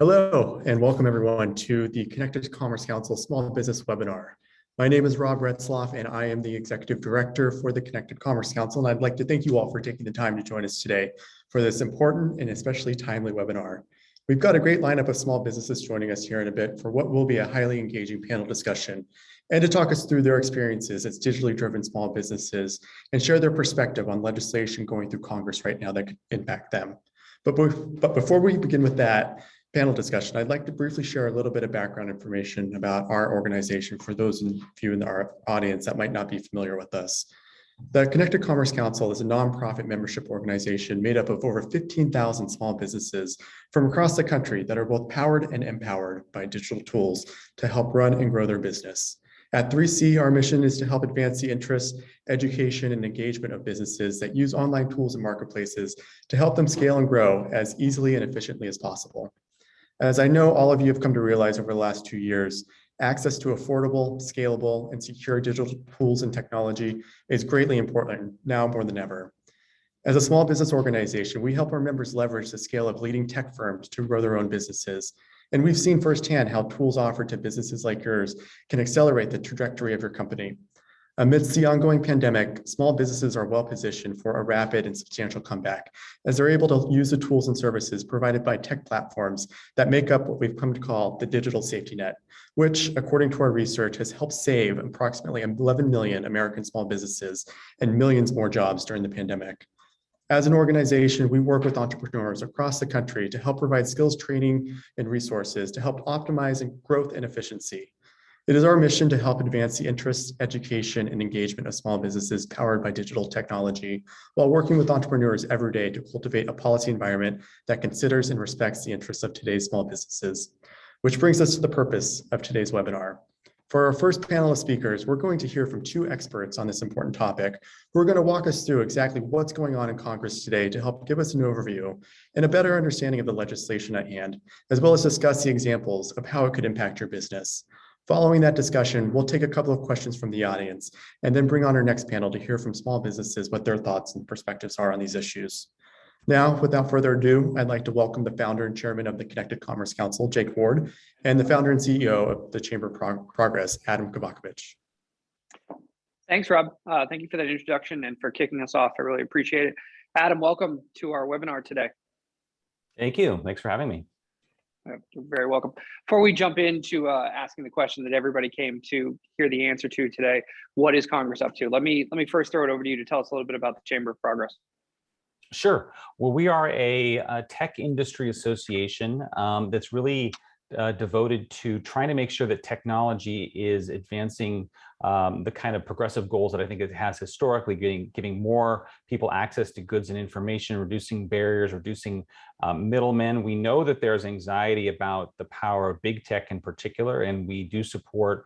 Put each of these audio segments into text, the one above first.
Hello, and welcome everyone to the Connected Commerce Council Small Business Webinar. My name is Rob Retzloff, and I am the Executive Director for the Connected Commerce Council, and I'd like to thank you all for taking the time to join us today for this important and especially timely webinar. We've got a great lineup of small businesses joining us here in a bit for what will be a highly engaging panel discussion, and to talk us through their experiences as digitally driven small businesses and share their perspective on legislation going through Congress right now that could impact them. But before we begin with that panel discussion, I'd like to briefly share a little bit of background information about our organization for those of you in our audience that might not be familiar with us. The Connected Commerce Council is a nonprofit membership organization made up of over 15,000 small businesses from across the country that are both powered and empowered by digital tools to help run and grow their business. At 3C, our mission is to help advance the interests, education, and engagement of businesses that use online tools and marketplaces to help them scale and grow as easily and efficiently as possible. As I know all of you have come to realize over the last 2 years, access to affordable, scalable, and secure digital tools and technology is greatly important now more than ever. As a small business organization, we help our members leverage the scale of leading tech firms to grow their own businesses. And we've seen firsthand how tools offered to businesses like yours can accelerate the trajectory of your company. Amidst the ongoing pandemic, small businesses are well positioned for a rapid and substantial comeback, as they're able to use the tools and services provided by tech platforms that make up what we've come to call the digital safety net, which, according to our research, has helped save approximately 11 million American small businesses and millions more jobs during the pandemic. As an organization, we work with entrepreneurs across the country to help provide skills training and resources to help optimize growth and efficiency. It is our mission to help advance the interests, education, and engagement of small businesses powered by digital technology, while working with entrepreneurs every day to cultivate a policy environment that considers and respects the interests of today's small businesses. Which brings us to the purpose of today's webinar. For our first panel of speakers, we're going to hear from two experts on this important topic who are going to walk us through exactly what's going on in Congress today to help give us an overview and a better understanding of the legislation at hand, as well as discuss the examples of how it could impact your business. Following that discussion, we'll take a couple of questions from the audience and then bring on our next panel to hear from small businesses what their thoughts and perspectives are on these issues. Now, without further ado, I'd like to welcome the founder and chairman of the Connected Commerce Council, Jake Ward, and the founder and CEO of the Chamber of Progress, Adam Kovakovich. Thanks, Rob. Thank you for that introduction and for kicking us off. I really appreciate it. Adam, welcome to our webinar today. Thank you. Thanks for having me. You're very welcome. Before we jump into asking the question that everybody came to hear the answer to today, what is Congress up to? Let me first throw it over to you to tell us a little bit about the Chamber of Progress. Sure. Well, we are a tech industry association that's really devoted to trying to make sure that technology is advancing the kind of progressive goals that I think it has historically, giving more people access to goods and information, reducing barriers, reducing middlemen. We know that there's anxiety about the power of big tech in particular, and we do support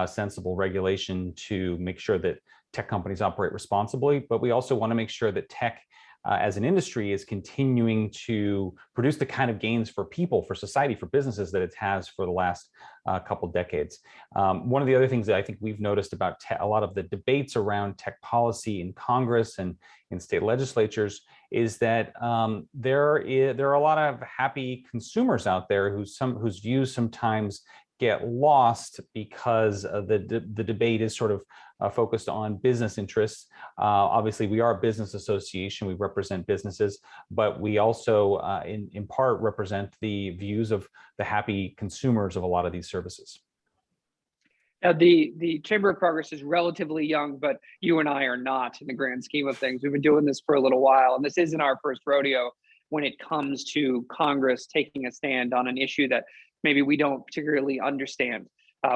sensible regulation to make sure that tech companies operate responsibly, but we also want to make sure that tech as an industry is continuing to produce the kind of gains for people, for society, for businesses that it has for the last couple decades. One of the other things that I think we've noticed about a lot of the debates around tech policy in Congress and in state legislatures is that there are a lot of happy consumers out there whose views sometimes get lost because the debate is sort of focused on business interests. Obviously, we are a business association. We represent businesses, but we also, in part, represent the views of the happy consumers of a lot of these services. Now, the Chamber of Progress is relatively young, but you and I are not in the grand scheme of things. We've been doing this for a little while, and this isn't our first rodeo when it comes to Congress taking a stand on an issue that maybe we don't particularly understand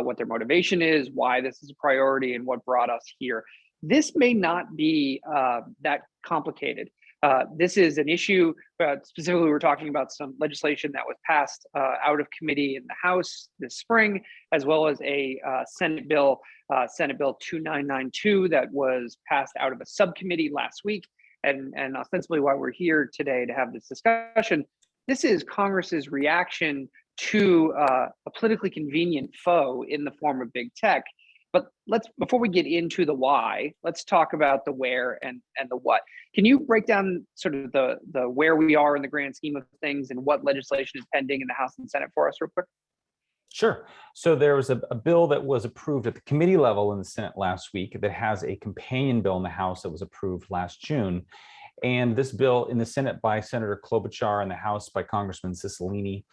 what their motivation is, why this is a priority, and what brought us here. This may not be that complicated. This is an issue, specifically we're talking about some legislation that was passed out of committee in the House this spring, as well as a Senate Bill 2992 that was passed out of a subcommittee last week. And ostensibly why we're here today to have this discussion. This is Congress's reaction to a politically convenient foe in the form of big tech. But before we get into the why, let's talk about the where and the what. Can you break down sort of the where we are in the grand scheme of things and what legislation is pending in the House and Senate for us real quick? Sure. So there was a bill that was approved at the committee level in the Senate last week that has a companion bill in the House that was approved last June. And this bill in the Senate by Senator Klobuchar and the House by Congressman Cicilline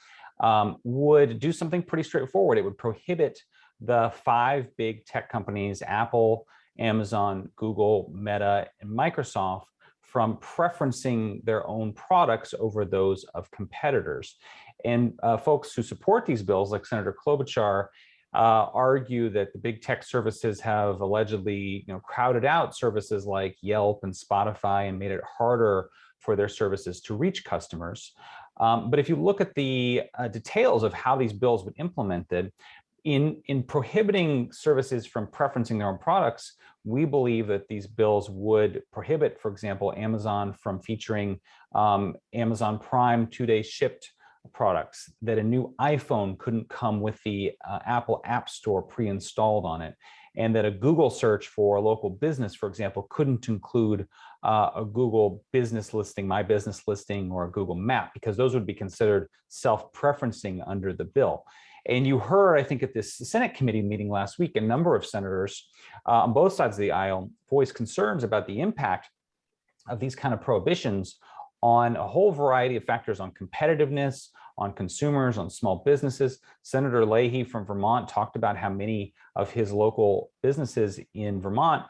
would do something pretty straightforward. It would prohibit the 5 big tech companies, Apple, Amazon, Google, Meta, and Microsoft, from preferencing their own products over those of competitors. And folks who support these bills, like Senator Klobuchar, argue that the big tech services have allegedly, crowded out services like Yelp and Spotify and made it harder for their services to reach customers. But if you look at the details of how these bills would be implemented, in prohibiting services from preferencing their own products, we believe that these bills would prohibit, for example, Amazon from featuring Amazon Prime 2-day shipped products, that a new iPhone couldn't come with the Apple App Store pre-installed on it, and that a Google search for a local business, for example, couldn't include a Google business listing, My Business Listing, or a Google Map, because those would be considered self-preferencing under the bill. And you heard, I think, at this Senate committee meeting last week, a number of senators on both sides of the aisle voiced concerns about the impact of these kind of prohibitions on a whole variety of factors, on competitiveness, on consumers, on small businesses. Senator Leahy from Vermont talked about how many of his local businesses in Vermont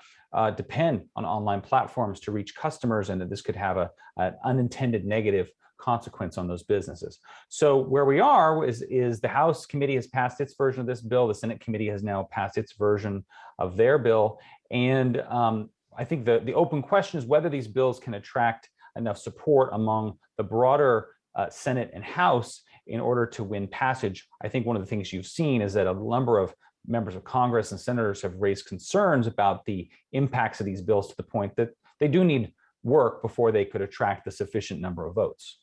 depend on online platforms to reach customers, and that this could have an unintended negative consequence on those businesses. So where we are is the House committee has passed its version of this bill. The Senate committee has now passed its version of their bill. And I think the open question is whether these bills can attract enough support among the broader Senate and House in order to win passage. I think one of the things you've seen is that a number of members of Congress and senators have raised concerns about the impacts of these bills, to the point that they do need work before they could attract the sufficient number of votes.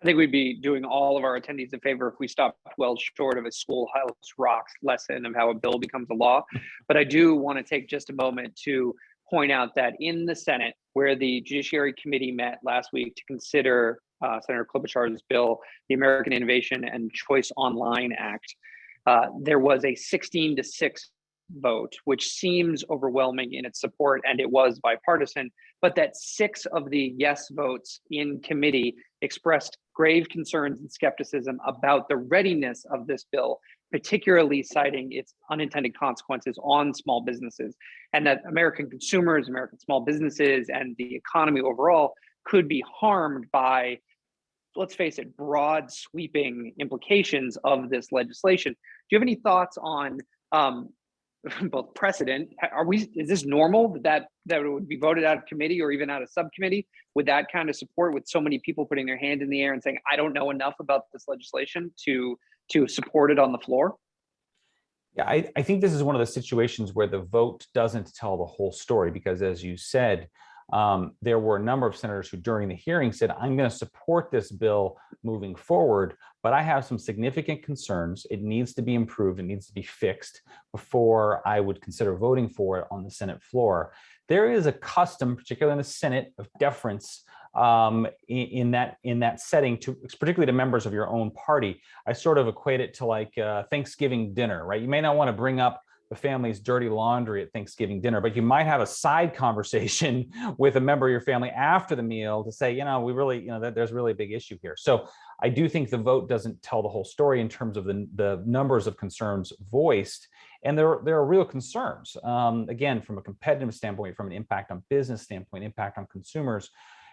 I think we'd be doing all of our attendees a favor if we stopped well short of a Schoolhouse Rocks lesson of how a bill becomes a law. But I do want to take just a moment to point out that in the Senate, where the Judiciary Committee met last week to consider Senator Klobuchar's bill, the American Innovation and Choice Online Act, there was a 16-6 vote, which seems overwhelming in its support, and it was bipartisan, but that 6 of the yes votes in committee expressed grave concerns and skepticism about the readiness of this bill, particularly citing its unintended consequences on small businesses, and that American consumers, American small businesses, and the economy overall could be harmed by, let's face it, broad sweeping implications of this legislation. Do you have any thoughts on both precedent? Is this normal that it would be voted out of committee or even out of subcommittee with that kind of support, with so many people putting their hand in the air and saying, I don't know enough about this legislation to support it on the floor? Yeah, I think this is one of the situations where the vote doesn't tell the whole story, because, as you said, there were a number of senators who during the hearing said, I'm going to support this bill moving forward, but I have some significant concerns. It needs to be improved. It needs to be fixed before I would consider voting for it on the Senate floor. There is a custom, particularly in the Senate, of deference in that setting, particularly to members of your own party. I sort of equate it to like Thanksgiving dinner, right? You may not want to bring up the family's dirty laundry at Thanksgiving dinner, but you might have a side conversation with a member of your family after the meal to say, we really, that there's really a big issue here. So I do think the vote doesn't tell the whole story in terms of the numbers of concerns voiced. And there are real concerns, again, from a competitive standpoint, from an impact on business standpoint, impact on consumers.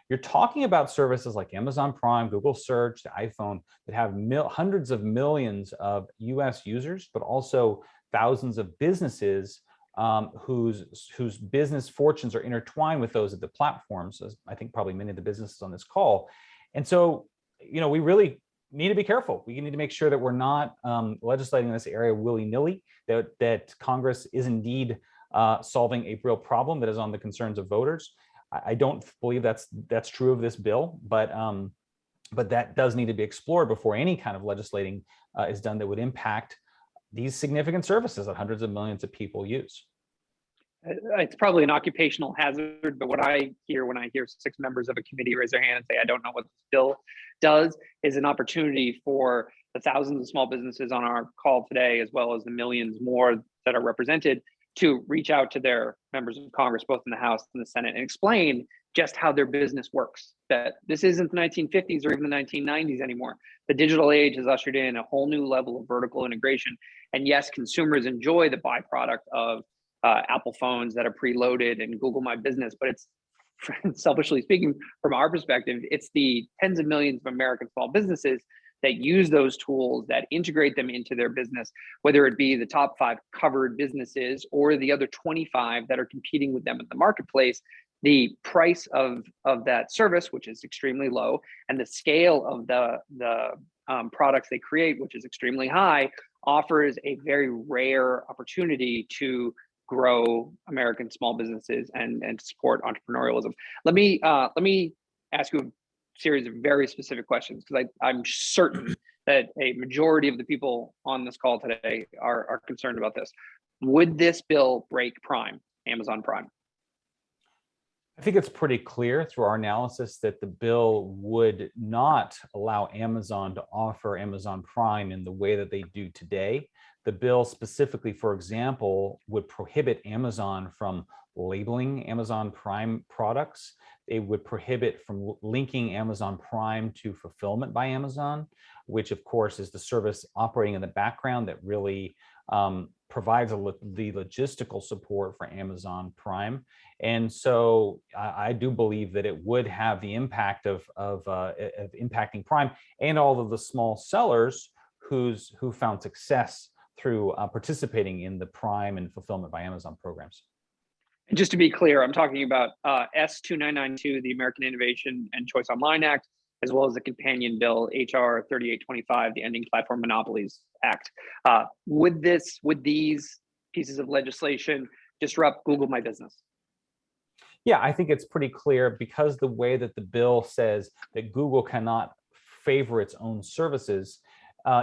You're talking about services like Amazon Prime, Google Search, the iPhone, that have hundreds of millions of US users, but also thousands of businesses whose business fortunes are intertwined with those of the platforms, as I think probably many of the businesses on this call. And so, we really need to be careful. We need to make sure that we're not legislating in this area willy-nilly, that Congress is indeed solving a real problem that is on the concerns of voters. I don't believe that's true of this bill, but that does need to be explored before any kind of legislating is done that would impact these significant services that hundreds of millions of people use. It's probably an occupational hazard, but what I hear when I hear 6 members of a committee raise their hand and say, I don't know what this bill does, is an opportunity for the thousands of small businesses on our call today, as well as the millions more that are represented, to reach out to their members of Congress, both in the House and the Senate, and explain just how their business works. That this isn't the 1950s or even the 1990s anymore. The digital age has ushered in a whole new level of vertical integration. And yes, consumers enjoy the byproduct of Apple phones that are preloaded and Google My Business, but it's, selfishly speaking, from our perspective, it's the tens of millions of American small businesses that use those tools, that integrate them into their business, whether it be the top 5 covered businesses or the other 25 that are competing with them in the marketplace. The price of that service, which is extremely low, and the scale of the products they create, which is extremely high, offers a very rare opportunity to grow American small businesses and to support entrepreneurialism. Let me ask you a series of very specific questions, because I'm certain that a majority of the people on this call today are concerned about this. Would this bill break Prime, Amazon Prime? I think it's pretty clear through our analysis that the bill would not allow Amazon to offer Amazon Prime in the way that they do today. The bill specifically, for example, would prohibit Amazon from labeling Amazon Prime products. It would prohibit from linking Amazon Prime to Fulfillment by Amazon, which of course is the service operating in the background that really provides the logistical support for Amazon Prime. And so I do believe that it would have the impact of impacting Prime and all of the small sellers who found success through participating in the Prime and Fulfillment by Amazon programs. And just to be clear, I'm talking about S2992, the American Innovation and Choice Online Act, as well as the companion bill, HR 3825, the Ending Platform Monopolies Act. Would these pieces of legislation disrupt Google My Business? Yeah, I think it's pretty clear, because the way that the bill says that Google cannot favor its own services,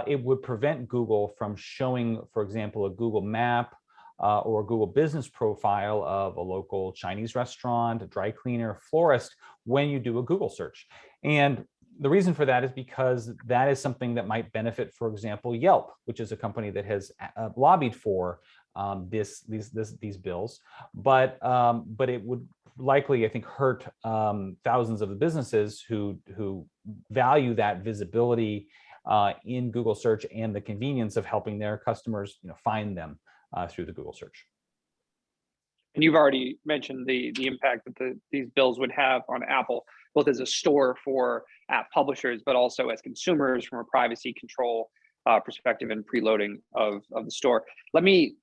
it would prevent Google from showing, for example, a Google map or a Google business profile of a local Chinese restaurant, a dry cleaner, florist, when you do a Google search. And the reason for that is because that is something that might benefit, for example, Yelp, which is a company that has lobbied for these bills, but it would likely, I think, hurt thousands of the businesses who value that visibility in Google search and the convenience of helping their customers, find them through the Google search. And you've already mentioned the impact that these bills would have on Apple, both as a store for app publishers, but also as consumers from a privacy control perspective and preloading of the store. Let me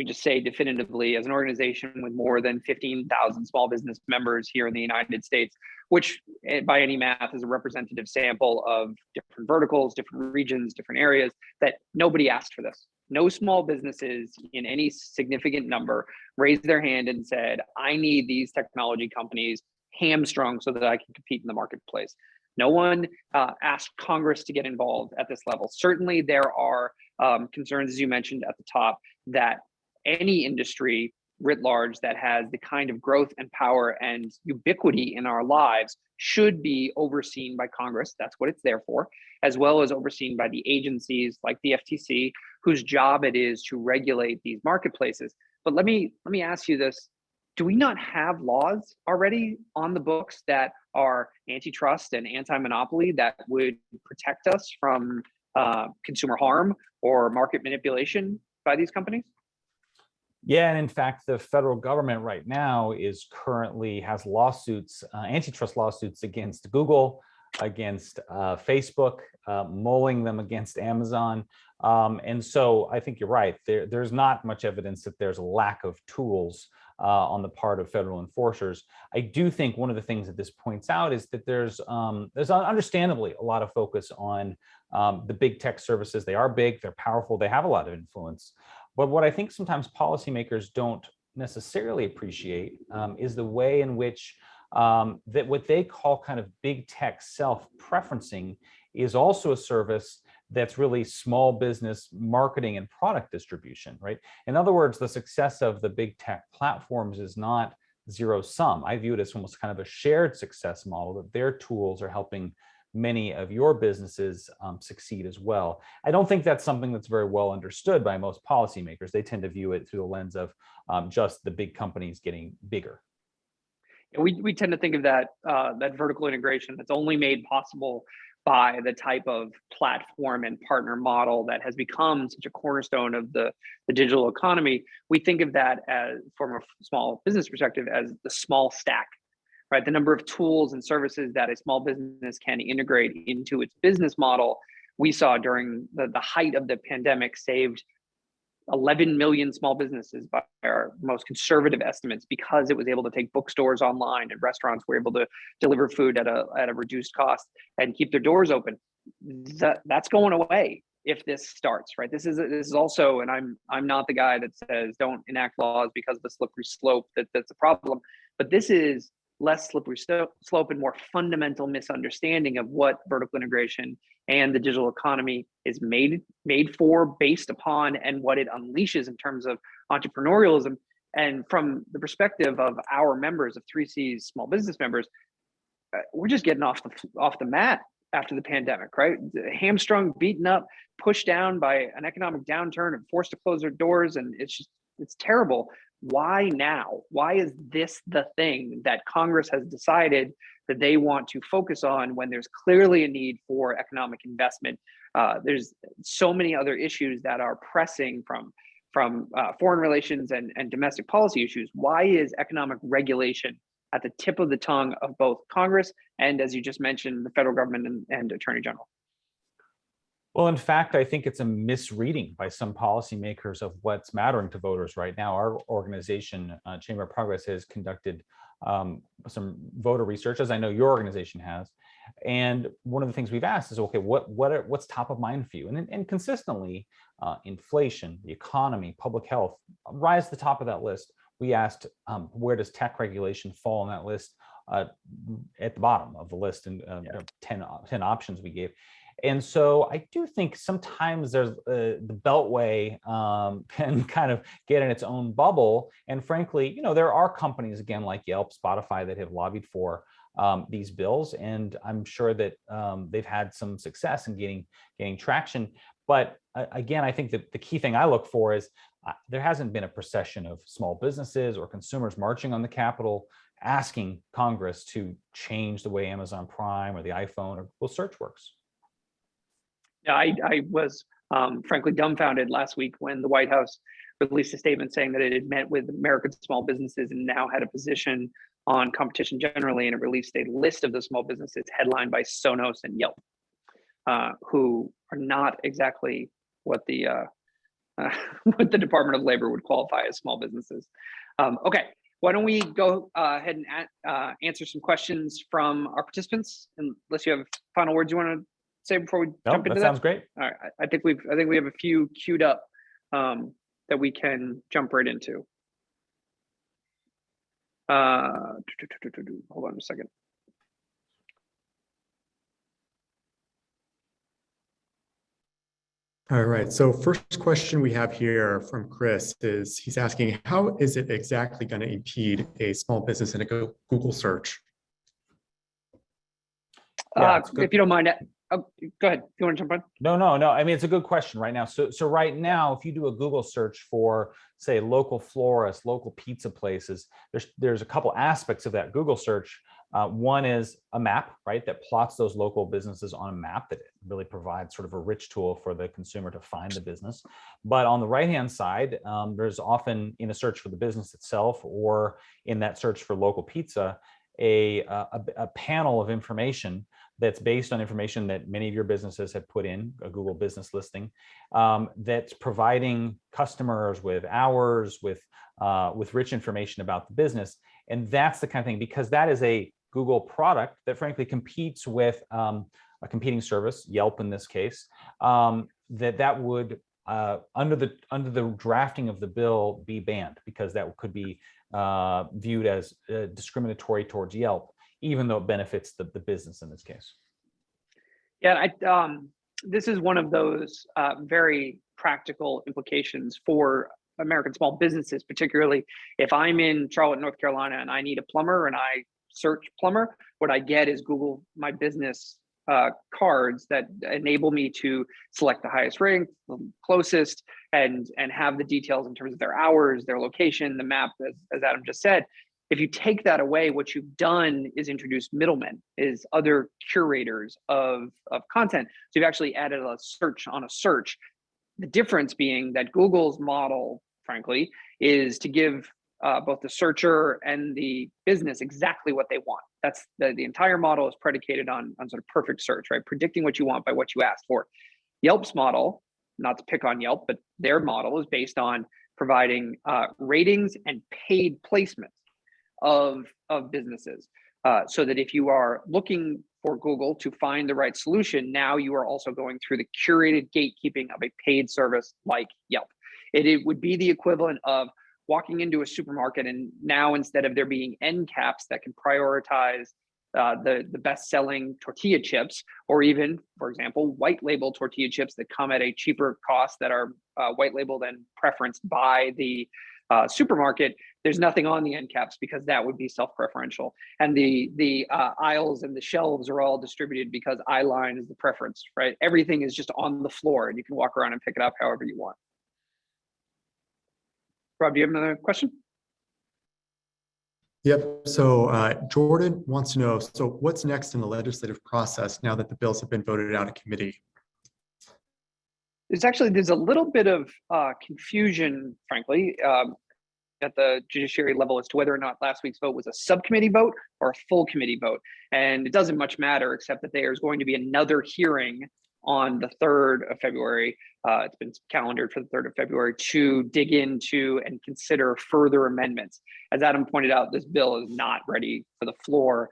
just say definitively, as an organization with more than 15,000 small business members here in the United States, which by any math is a representative sample of different verticals, different regions, different areas, that nobody asked for this. No small businesses in any significant number raised their hand and said, I need these technology companies hamstrung so that I can compete in the marketplace. No one asked Congress to get involved at this level. Certainly there are concerns, as you mentioned at the top, that any industry writ large that has the kind of growth and power and ubiquity in our lives should be overseen by Congress. That's what it's there for, as well as overseen by the agencies like the FTC, whose job it is to regulate these marketplaces. But let me ask you this. Do we not have laws already on the books that are antitrust and anti-monopoly that would protect us from consumer harm or market manipulation by these companies? Yeah, and in fact, the federal government right now has lawsuits, antitrust lawsuits against Google, against Facebook, mulling them against Amazon. And so I think you're right. There's not much evidence that there's a lack of tools on the part of federal enforcers. I do think one of the things that this points out is that there's understandably a lot of focus on the big tech services. They are big, they're powerful, they have a lot of influence. But what I think sometimes policymakers don't necessarily appreciate is the way in which that what they call kind of big tech self-preferencing is also a service that's really small business marketing and product distribution, right? In other words, the success of the big tech platforms is not zero sum. I view it as almost kind of a shared success model, that their tools are helping many of your businesses succeed as well. I don't think that's something that's very well understood by most policymakers. They tend to view it through the lens of just the big companies getting bigger. We tend to think of that that vertical integration that's only made possible by the type of platform and partner model that has become such a cornerstone of the digital economy. We think of that as, from a small business perspective, as the small stack, right? The number of tools and services that a small business can integrate into its business model. We saw during the height of the pandemic saved 11 million small businesses by our most conservative estimates, because it was able to take bookstores online and restaurants were able to deliver food at a reduced cost and keep their doors open. That's going away if this starts, right? This is also, and I'm not the guy that says don't enact laws because of the slippery slope that's a problem, but this is less slippery slope and more fundamental misunderstanding of what vertical integration and the digital economy is made for, based upon, and what it unleashes in terms of entrepreneurialism. And from the perspective of our members, of 3C's small business members, we're just getting off the mat after the pandemic, right? Hamstrung, beaten up, pushed down by an economic downturn, and forced to close their doors, and it's terrible. Why now? Why is this the thing that Congress has decided that they want to focus on when there's clearly a need for economic investment? There's so many other issues that are pressing from foreign relations and domestic policy issues. Why is economic regulation at the tip of the tongue of both Congress and, as you just mentioned, the federal government and Attorney General? Well, in fact, I think it's a misreading by some policymakers of what's mattering to voters right now. Our organization, Chamber of Progress, has conducted some voter research, as I know your organization has. And one of the things we've asked is, okay, what's top of mind for you? And consistently, inflation, the economy, public health rise to the top of that list. We asked, where does tech regulation fall on that list? At the bottom of the list, and 10 options we gave. And so I do think sometimes there's the Beltway can kind of get in its own bubble. And frankly, there are companies, again, like Yelp, Spotify, that have lobbied for these bills. And I'm sure that they've had some success in gaining traction. But again, I think that the key thing I look for is there hasn't been a procession of small businesses or consumers marching on the Capitol asking Congress to change the way Amazon Prime or the iPhone or Google search works. Yeah, I was frankly dumbfounded last week when the White House released a statement saying that it had met with American small businesses and now had a position on competition generally, and it released a list of the small businesses headlined by Sonos and Yelp, who are not exactly what the what the Department of Labor would qualify as small businesses. Okay, why don't we go ahead and answer some questions from our participants, unless you have final words you want to say before we jump into that? Sounds great. All right, I think we have a few queued up that we can jump right into. Hold on a second. All right, so first question we have here from Chris is, he's asking, how is it exactly going to impede a small business in a Google search? If you don't mind, go ahead. You want to jump in? No. I mean, it's a good question right now. So right now, if you do a Google search for, say, local florists, local pizza places, there's a couple aspects of that Google search. One is a map, right, that plots those local businesses on a map that really provides sort of a rich tool for the consumer to find the business. But on the right-hand side, there's often, in a search for the business itself or in that search for local pizza, a panel of information that's based on information that many of your businesses have put in a Google business listing, that's providing customers with hours, with rich information about the business. And that's the kind of thing, because that is a Google product that frankly competes with a competing service, Yelp in this case, that would under the drafting of the bill be banned, because that could be viewed as discriminatory towards Yelp, even though it benefits the business in this case. Yeah, this is one of those very practical implications for American small businesses, particularly if I'm in Charlotte, North Carolina, and I need a plumber and I search plumber, what I get is Google My Business cards that enable me to select the highest rating, the closest, and have the details in terms of their hours, their location, the map, as Adam just said. If you take that away, what you've done is introduce middlemen, is other curators of content. So you've actually added a search on a search. The difference being that Google's model, frankly, is to give both the searcher and the business exactly what they want. That's the entire model is predicated on sort of perfect search, right? Predicting what you want by what you asked for. Yelp's model, not to pick on Yelp, but their model is based on providing ratings and paid placements of businesses. So that if you are looking for Google to find the right solution, now you are also going through the curated gatekeeping of a paid service like Yelp. It would be the equivalent of walking into a supermarket, and now instead of there being end caps that can prioritize the best-selling tortilla chips, or even, for example, white label tortilla chips that come at a cheaper cost that are white labeled and preferenced by the supermarket, there's nothing on the end caps because that would be self-preferential. And the aisles and the shelves are all distributed because eye line is the preference, right? Everything is just on the floor and you can walk around and pick it up however you want. Rob, do you have another question? Yep. So Jordan wants to know, so what's next in the legislative process now that the bills have been voted out of committee? There's a little bit of confusion, frankly, at the judiciary level as to whether or not last week's vote was a subcommittee vote or a full committee vote. And it doesn't much matter, except that there's going to be another hearing on the 3rd of February. It's been calendared for the 3rd of February to dig into and consider further amendments. As Adam pointed out, this bill is not ready for the floor,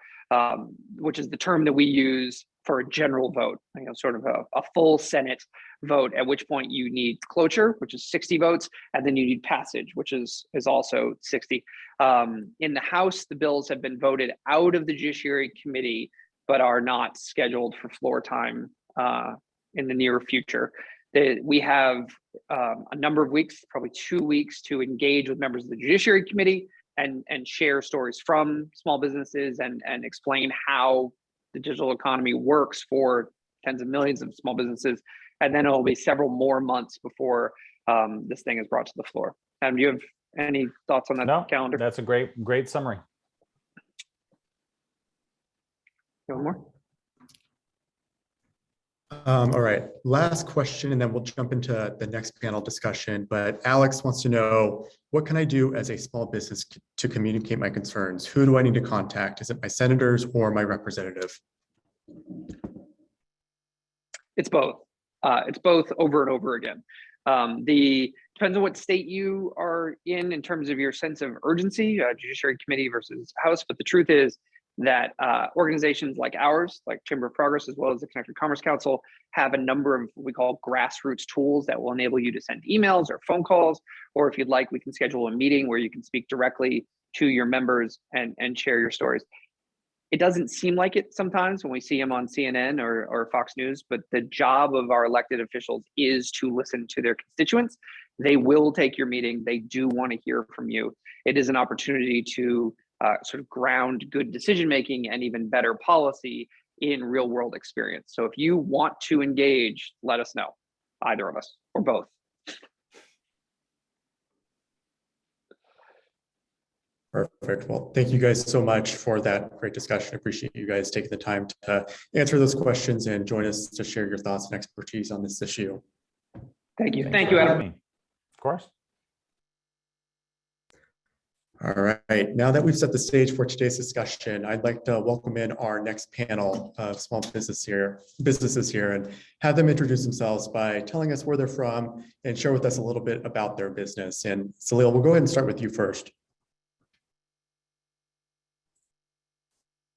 which is the term that we use for a general vote, sort of a full Senate vote, at which point you need cloture, which is 60 votes, and then you need passage, which is also 60. In the House, the bills have been voted out of the Judiciary Committee, but are not scheduled for floor time in the near future. We have a number of weeks, probably 2 weeks, to engage with members of the Judiciary Committee and share stories from small businesses and explain how the digital economy works for tens of millions of small businesses. And then it'll be several more months before this thing is brought to the floor. Adam, do you have any thoughts on that calendar? That's a great summary. One more? All right, last question, and then we'll jump into the next panel discussion. But Alex wants to know, what can I do as a small business to communicate my concerns? Who do I need to contact? Is it my senators or my representative? It's both. It's both over and over again. Depends on what state you are in terms of your sense of urgency, Judiciary Committee versus House. But the truth is that organizations like ours, like Chamber of Progress, as well as the Connected Commerce Council, have a number of what we call grassroots tools that will enable you to send emails or phone calls, or if you'd like, we can schedule a meeting where you can speak directly to your members and share your stories. It doesn't seem like it sometimes when we see them on CNN or Fox News, but the job of our elected officials is to listen to their constituents. They will take your meeting. They do want to hear from you. It is an opportunity to sort of ground good decision-making and even better policy in real-world experience. So if you want to engage, let us know, either of us or both. Perfect. Well, thank you guys so much for that great discussion. I appreciate you guys taking the time to answer those questions and join us to share your thoughts and expertise on this issue. Thank you. Thank you, Adam. Of course. All right, now that we've set the stage for today's discussion, I'd like to welcome in our next panel of small businesses here and have them introduce themselves by telling us where they're from and share with us a little bit about their business. And Salil, we'll go ahead and start with you first.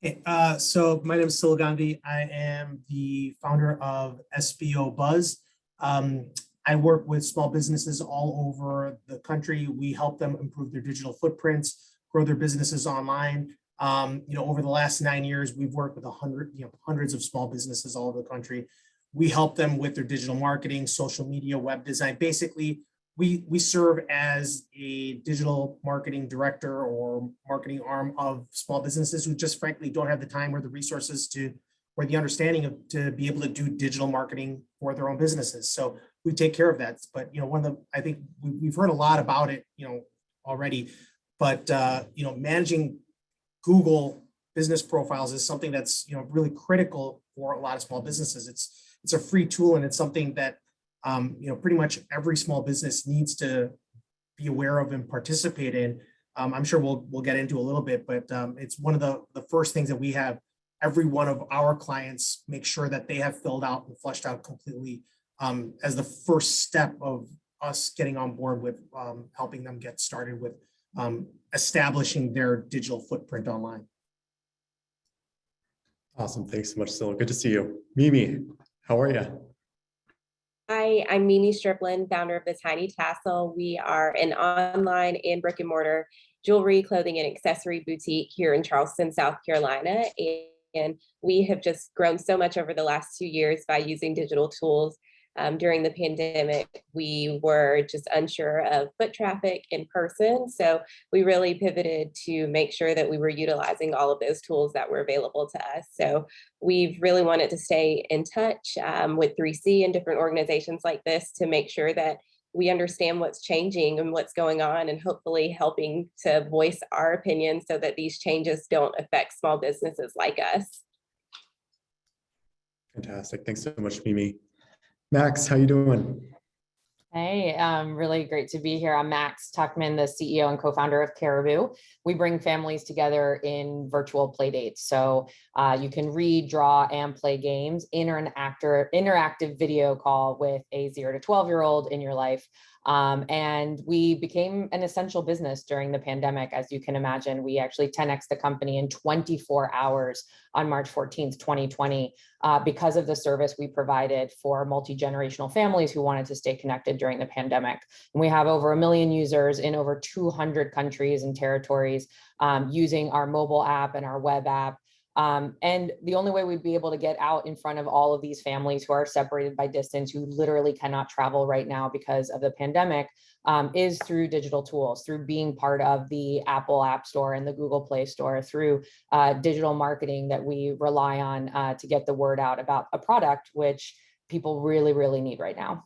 Hey, so my name is Salil Gandhi. I am the founder of SBO Buzz. I work with small businesses all over the country. We help them improve their digital footprints, grow their businesses online. Over the last 9 years, we've worked with hundreds of small businesses all over the country. We help them with their digital marketing, social media, web design. Basically, we serve as a digital marketing director or marketing arm of small businesses who just frankly don't have the time or the resources to, or the understanding of, to be able to do digital marketing for their own businesses. So we take care of that. But, you know, one of the, I think we've heard a lot about it, you know, already, but, you know, managing Google business profiles is something that's, you know, really critical for a lot of small businesses. It's a free tool, and it's something that, you know, pretty much every small business needs to be aware of and participate in. I'm sure we'll get into a little bit, but it's one of the first things that we have every one of our clients make sure that they have filled out and fleshed out completely as the first step of us getting on board with helping them get started with establishing their digital footprint online. Awesome. Thanks so much, Syl. Good to see you. Mimi, how are you? Hi, I'm Mimi Striplin, founder of the Tiny Tassel. We are an online and brick and mortar jewelry, clothing, and accessory boutique here in Charleston, South Carolina. And we have just grown so much over the last 2 years by using digital tools. During the pandemic, we were just unsure of foot traffic in person. So we really pivoted to make sure that we were utilizing all of those tools that were available to us. So we've really wanted to stay in touch with 3C and different organizations like this to make sure that we understand what's changing and what's going on, and hopefully helping to voice our opinions so that these changes don't affect small businesses like us. Fantastic. Thanks so much, Mimi. Max, how you doing? Hey, really great to be here. I'm Max Tuckman, the CEO and co-founder of Caribou. We bring families together in virtual play dates. So you can read, draw, and play games in an interactive video call with a 0 to 12-year-old in your life. And we became an essential business during the pandemic. As you can imagine, we actually 10x the company in 24 hours on March 14th, 2020, because of the service we provided for multi-generational families who wanted to stay connected during the pandemic. And we have over 1 million users in over 200 countries and territories using our mobile app and our web app. And the only way we'd be able to get out in front of all of these families who are separated by distance, who literally cannot travel right now because of the pandemic, is through digital tools, through being part of the Apple App Store and the Google Play Store, through digital marketing that we rely on to get the word out about a product which people really, really need right now.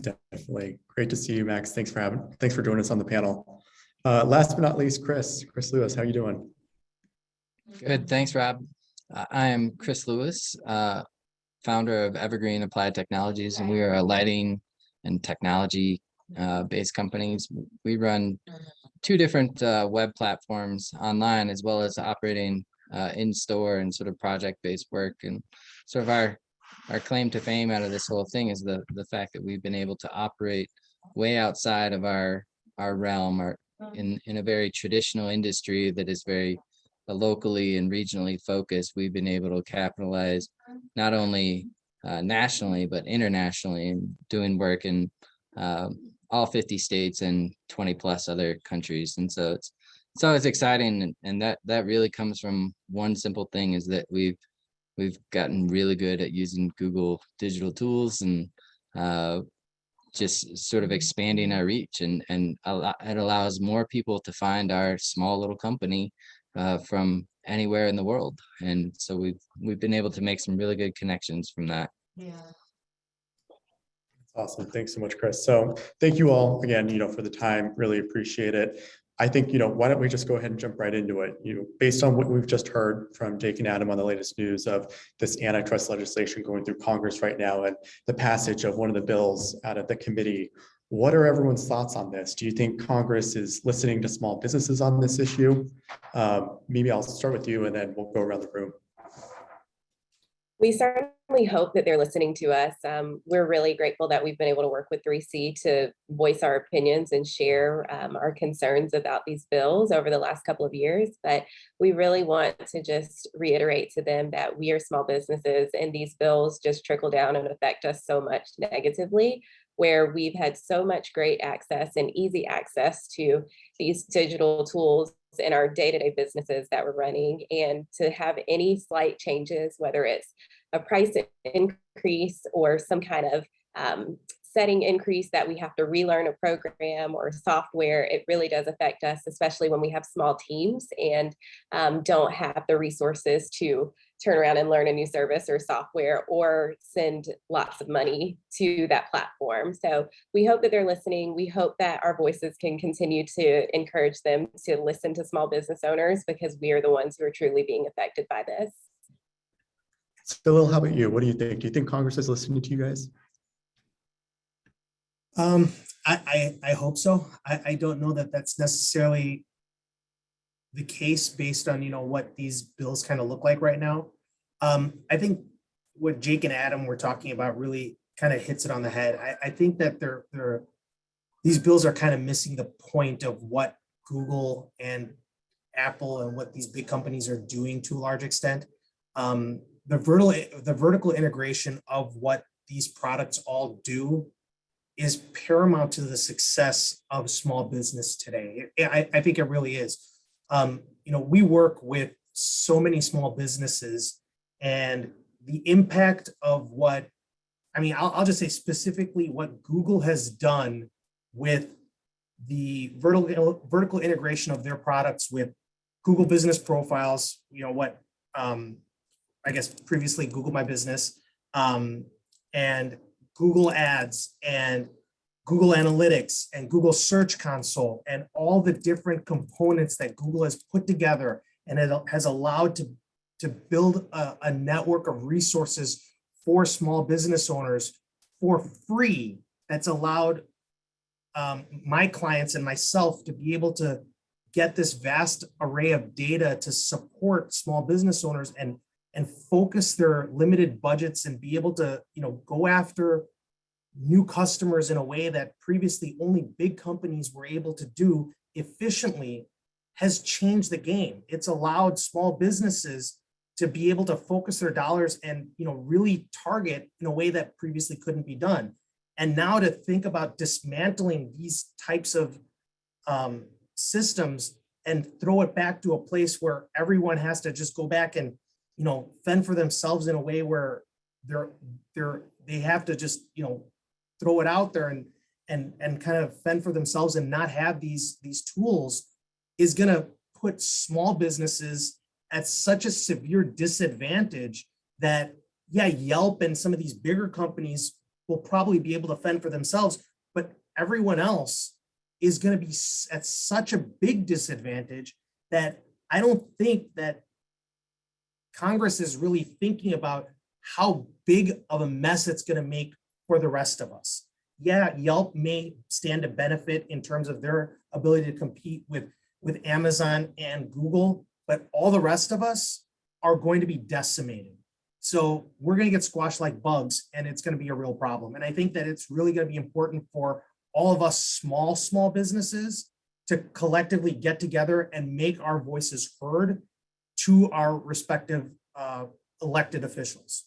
Definitely. Great to see you, Max. Thanks for joining us on the panel. Last but not least, Chris Lewis, how you doing? Good, thanks, Rob. I am Chris Lewis, founder of Evergreen Applied Technologies, and we are a lighting and technology based companies. We run 2 different web platforms online, as well as operating in-store and sort of project-based work. And sort of our claim to fame out of this whole thing is the fact that we've been able to operate way outside of our realm, in a very traditional industry that is very locally and regionally focused. We've been able to capitalize not only nationally but internationally, and doing work in all 50 states and 20 plus other countries. And so it's always exciting, and that really comes from one simple thing, is that we've gotten really good at using Google digital tools, and just sort of expanding our reach, and it allows more people to find our small little company from anywhere in the world. And so we've been able to make some really good connections from that. Yeah. Awesome. Thanks so much, Chris. So thank you all again, for the time. Really appreciate it. I think, why don't we just go ahead and jump right into it? Based on what we've just heard from Jake and Adam on the latest news of this antitrust legislation going through Congress right now, and the passage of one of the bills out of the committee, what are everyone's thoughts on this? Do you think Congress is listening to small businesses on this issue? Maybe I'll start with you, and then we'll go around the room. We certainly hope that they're listening to us. We're really grateful that we've been able to work with 3C to voice our opinions and share our concerns about these bills over the last couple of years. But we really want to just reiterate to them that we are small businesses, and these bills just trickle down and affect us so much negatively, where we've had so much great access and easy access to these digital tools in our day-to-day businesses that we're running, and to have any slight changes, whether it's a price increase or some kind of setting increase that we have to relearn a program or software, it really does affect us, especially when we have small teams and don't have the resources to turn around and learn a new service or software or send lots of money to that platform. So we hope that they're listening. We hope that our voices can continue to encourage them to listen to small business owners, because we are the ones who are truly being affected by this. Phil, how about you? What do you think? Do you think Congress is listening to you guys? I hope so. I don't know that that's necessarily the case based on, what these bills kind of look like right now. I think what Jake and Adam were talking about really kind of hits it on the head. I think that these bills are kind of missing the point of what Google and Apple and what these big companies are doing to a large extent. The vertical integration of what these products all do is paramount to the success of small business today. I think it really is. We work with so many small businesses, and the impact of I'll just say specifically what Google has done with the vertical integration of their products with Google business profiles, I guess previously Google My Business, and Google Ads and Google Analytics and Google Search Console, and all the different components that Google has put together, and it has allowed to build a network of resources for small business owners for free. That's allowed my clients and myself to be able to get this vast array of data to support small business owners and focus their limited budgets and be able to, go after new customers in a way that previously only big companies were able to do efficiently, has changed the game. It's allowed small businesses to be able to focus their dollars and, really target in a way that previously couldn't be done. And now to think about dismantling these types of systems and throw it back to a place where everyone has to just go back and, fend for themselves in a way where they have to just, throw it out there and kind of fend for themselves and not have these tools, is going to put small businesses at such a severe disadvantage that, Yelp and some of these bigger companies will probably be able to fend for themselves, but everyone else is going to be at such a big disadvantage that I don't think that Congress is really thinking about how big of a mess it's going to make for the rest of us. Yelp may stand to benefit in terms of their ability to compete with Amazon and Google, but all the rest of us are going to be decimated. So we're going to get squashed like bugs, and it's going to be a real problem. And I think that it's really going to be important for all of us small businesses to collectively get together and make our voices heard to our respective elected officials.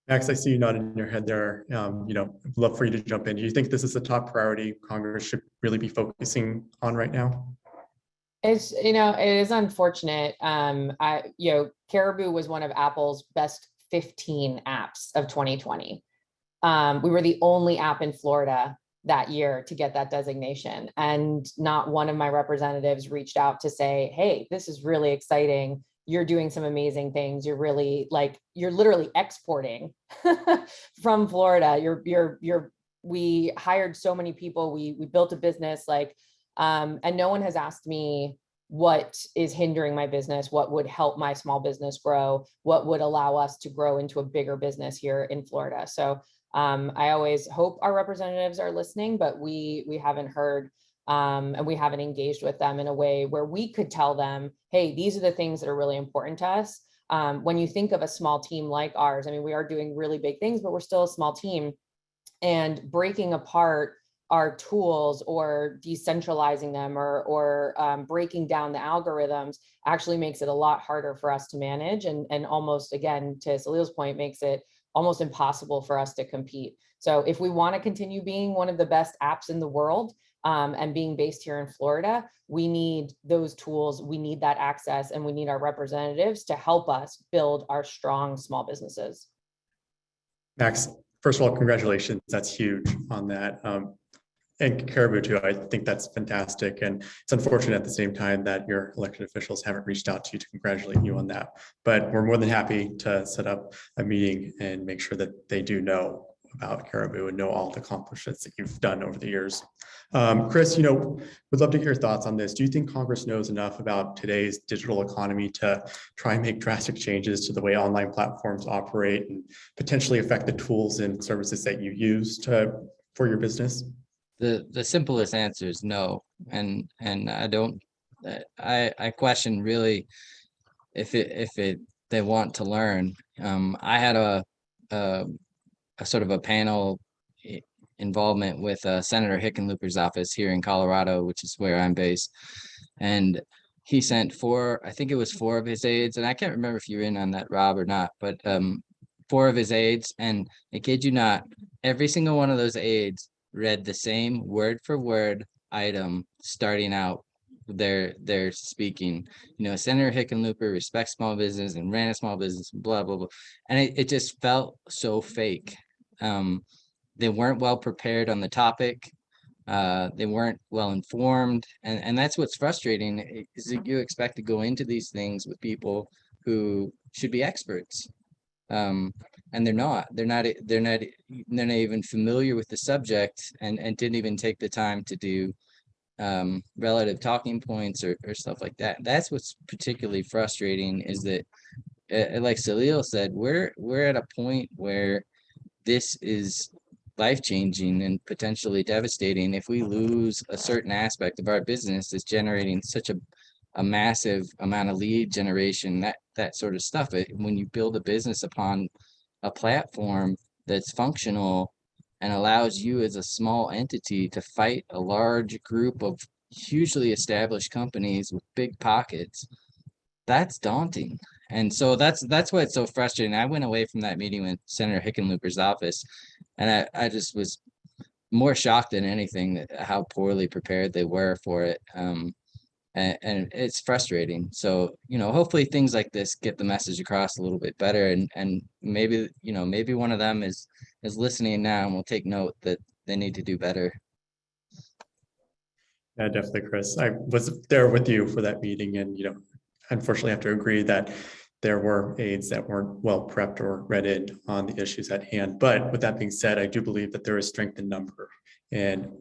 Max, I see you nodding your head there. I'd love for you to jump in. Do you think this is a top priority Congress should really be focusing on right now? It is unfortunate. Caribou was one of Apple's best 15 apps of 2020. We were the only app in Florida that year to get that designation. And not one of my representatives reached out to say, hey, this is really exciting. You're doing some amazing things. You're literally exporting from Florida. We hired so many people. We built a business, and no one has asked me what is hindering my business, what would help my small business grow, what would allow us to grow into a bigger business here in Florida. So I always hope our representatives are listening, but we haven't heard and we haven't engaged with them in a way where we could tell them, hey, these are the things that are really important to us. When you think of a small team like ours, we are doing really big things, but we're still a small team, and breaking apart our tools or decentralizing them or breaking down the algorithms actually makes it a lot harder for us to manage, and almost, again, to Salil's point, makes it almost impossible for us to compete. So if we want to continue being one of the best apps in the world, And being based here in Florida, we need those tools, we need that access, and we need our representatives to help us build our strong small businesses. Max, first of all, congratulations. That's huge on that. And Caribou too. I think that's fantastic. And it's unfortunate at the same time that your elected officials haven't reached out to you to congratulate you on that. But we're more than happy to set up a meeting and make sure that they do know about Caribou and know all the accomplishments that you've done over the years. Chris, would love to hear your thoughts on this. Do you think Congress knows enough about today's digital economy to try and make drastic changes to the way online platforms operate and potentially affect the tools and services that you use for your business? The simplest answer is no, and I don't. I question really if they want to learn. I had a sort of a panel involvement with Senator Hickenlooper's office here in Colorado, which is where I'm based, and he sent I think it was 4 of his aides, and I can't remember if you're in on that, Rob, or not, but 4 of his aides, and I kid you not, every single one of those aides read the same word for word item starting out their speaking. Senator Hickenlooper respects small business and ran a small business, blah blah blah, and it just felt so fake. They weren't well prepared on the topic. They weren't well informed, and that's what's frustrating, is that you expect to go into these things with people who should be experts. And they're not even familiar with the subject, and didn't even take the time to do relative talking points or stuff like that. That's what's particularly frustrating, is that like Salil said, we're at a point where this is life-changing and potentially devastating if we lose a certain aspect of our business that's generating such a massive amount of lead generation, that sort of stuff. When you build a business upon a platform that's functional and allows you as a small entity to fight a large group of hugely established companies with big pockets, that's daunting. And so that's why it's so frustrating. I went away from that meeting with Senator Hickenlooper's office, and I just was more shocked than anything at how poorly prepared they were for it. And it's frustrating. So, hopefully things like this get the message across a little bit better, and maybe one of them is listening now and will take note that they need to do better. Yeah, definitely, Chris. I was there with you for that meeting, and unfortunately have to agree that there were aides that weren't well prepped or read in on the issues at hand. But with that being said, I do believe that there is strength in number. And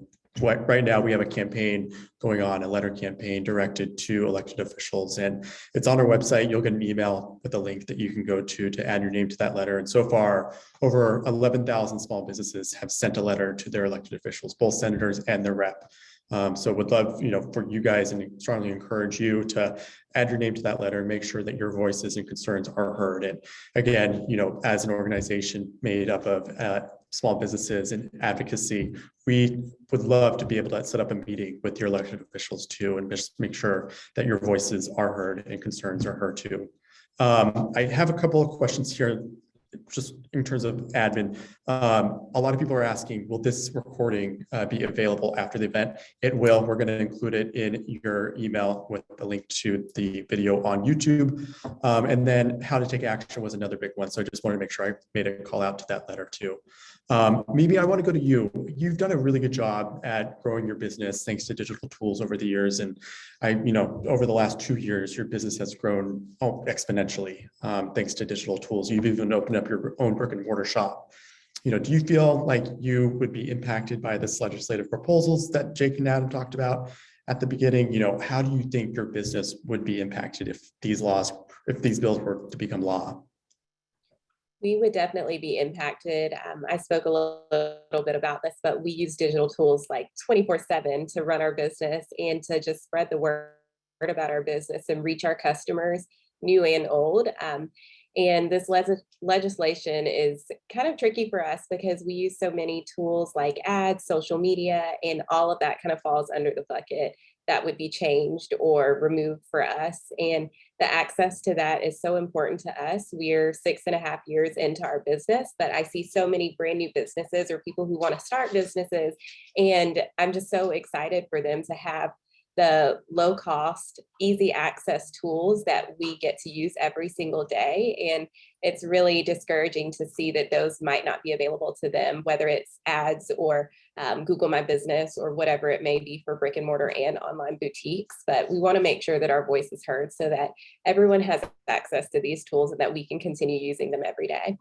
right now we have a campaign going on, a letter campaign directed to elected officials, and it's on our website. You'll get an email with a link that you can go to add your name to that letter. And so far, over 11,000 small businesses have sent a letter to their elected officials, both senators and their rep. So would love, for you guys, and strongly encourage you to add your name to that letter and make sure that your voices and concerns are heard. And again, as an organization made up of small businesses and advocacy, we would love to be able to set up a meeting with your elected officials too, and just make sure that your voices are heard and concerns are heard too. I have a couple of questions here, just in terms of admin. A lot of people are asking, will this recording be available after the event? It will. We're going to include it in your email with the link to the video on YouTube. And then how to take action was another big one. So I just wanted to make sure I made a call out to that letter too. Maybe I want to go to you. You've done a really good job at growing your business thanks to digital tools over the years. And over the last 2 years, your business has grown exponentially thanks to digital tools. You've even opened up your own brick and mortar shop. Do you feel like you would be impacted by this legislative proposals that Jake and Adam talked about at the beginning? How do you think your business would be impacted if these bills were to become law? We would definitely be impacted. I spoke a little bit about this, but we use digital tools like 24/7 to run our business and to just spread the word about our business and reach our customers, new and old. And this legislation is kind of tricky for us because we use so many tools like ads, social media, and all of that kind of falls under the bucket. that would be changed or removed for us. And the access to that is so important to us. We're 6.5 years into our business, but I see so many brand new businesses or people who want to start businesses. And I'm just so excited for them to have the low cost, easy access tools that we get to use every single day. And it's really discouraging to see that those might not be available to them, whether it's ads or Google My Business or whatever it may be for brick and mortar and online boutiques. But we want to make sure that our voice is heard so that everyone has access to these tools and that we can continue using them every day.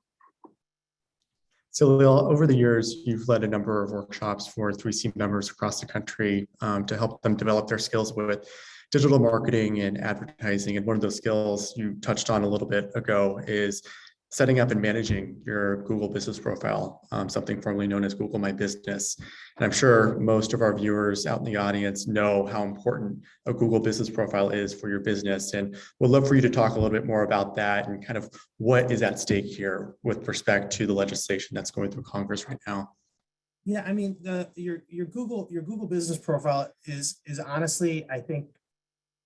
So Lil, over the years, you've led a number of workshops for 3C members across the country to help them develop their skills with digital marketing and advertising. And one of those skills you touched on a little bit ago is setting up and managing your Google business profile, something formerly known as Google My Business. And I'm sure most of our viewers out in the audience know how important a Google business profile is for your business. And we'd love for you to talk a little bit more about that and kind of what is at stake here with respect to the legislation that's going through Congress right now. Yeah, I mean, your Google business profile is honestly, I think,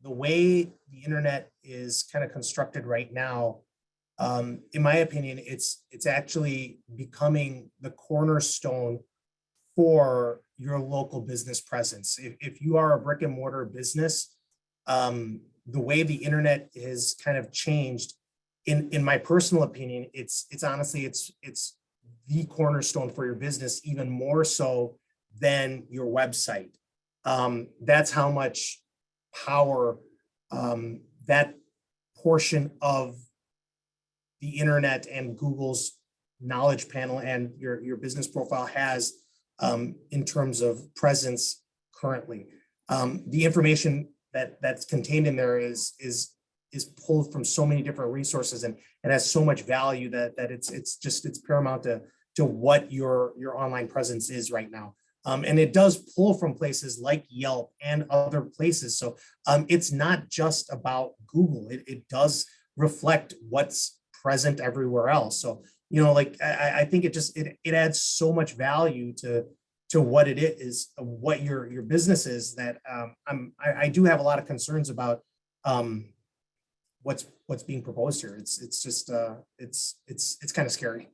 the way the internet is kind of constructed right now. In my opinion, it's actually becoming the cornerstone for your local business presence. If you are a brick and mortar business, the way the internet has kind of changed, in my personal opinion, it's honestly, it's the cornerstone for your business, even more so than your website. That's how much power that portion of the internet and Google's knowledge panel and your business profile has in terms of presence currently. The information that's contained in there is pulled from so many different resources and has so much value that it's paramount to what your online presence is right now. And it does pull from places like Yelp and other places. So it's not just about Google. It does reflect what's present everywhere else. So, like I think it adds so much value to what it is, what your business is, that I do have a lot of concerns about what's being proposed here. It's just it's kind of scary.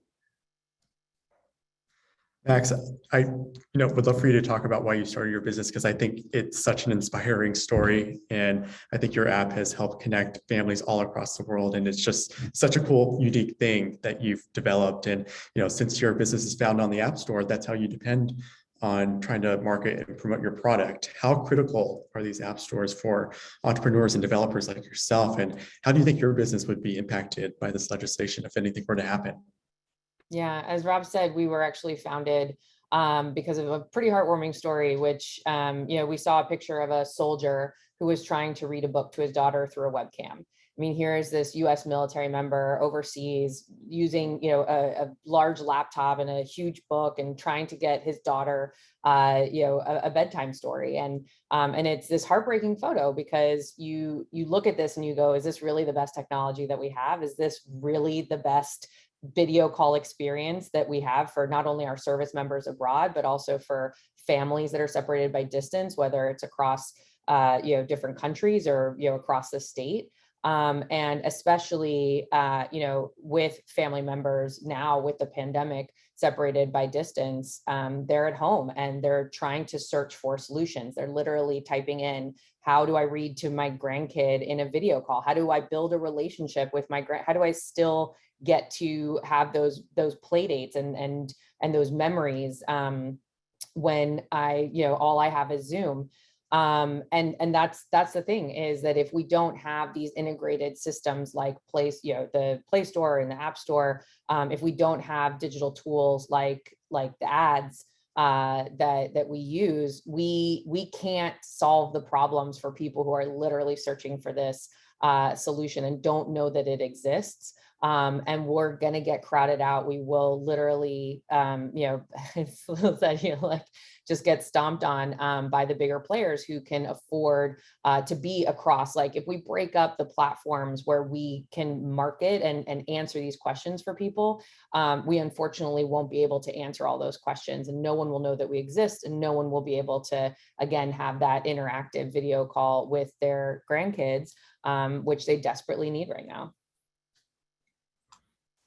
Max, I would love for you to talk about why you started your business, because I think it's such an inspiring story, and I think your app has helped connect families all across the world, and it's just such a cool, unique thing that you've developed. And since your business is found on the App Store, that's how you depend on trying to market and promote your product. How critical are these app stores for entrepreneurs and developers like yourself, and how do you think your business would be impacted by this legislation if anything were to happen? Yeah, as Rob said, we were actually founded because of a pretty heartwarming story, which, we saw a picture of a soldier who was trying to read a book to his daughter through a webcam. I mean, here is this US military member overseas using, a large laptop and a huge book and trying to get his daughter, a bedtime story. And it's this heartbreaking photo because you look at this and you go, is this really the best technology that we have? Is this really the best video call experience that we have for not only our service members abroad, but also for families that are separated by distance, whether it's across, different countries or, across the state. And especially, with family members now with the pandemic separated by distance, they're at home and they're trying to search for solutions. They're literally typing in, how do I read to my grandkid in a video call? How do I build a relationship with how do I still get to have those play dates and those memories when all I have is Zoom. And that's the thing, is that if we don't have these integrated systems like the Play Store and the App Store, if we don't have digital tools like the ads that we use, we can't solve the problems for people who are literally searching for this solution and don't know that it exists. And we're going to get crowded out. We will literally, like just get stomped on by the bigger players who can afford to be across. Like if we break up the platforms where we can market and answer these questions for people, we unfortunately won't be able to answer all those questions, and no one will know that we exist, and no one will be able to, again, have that interactive video call with their grandkids, which they desperately need right now.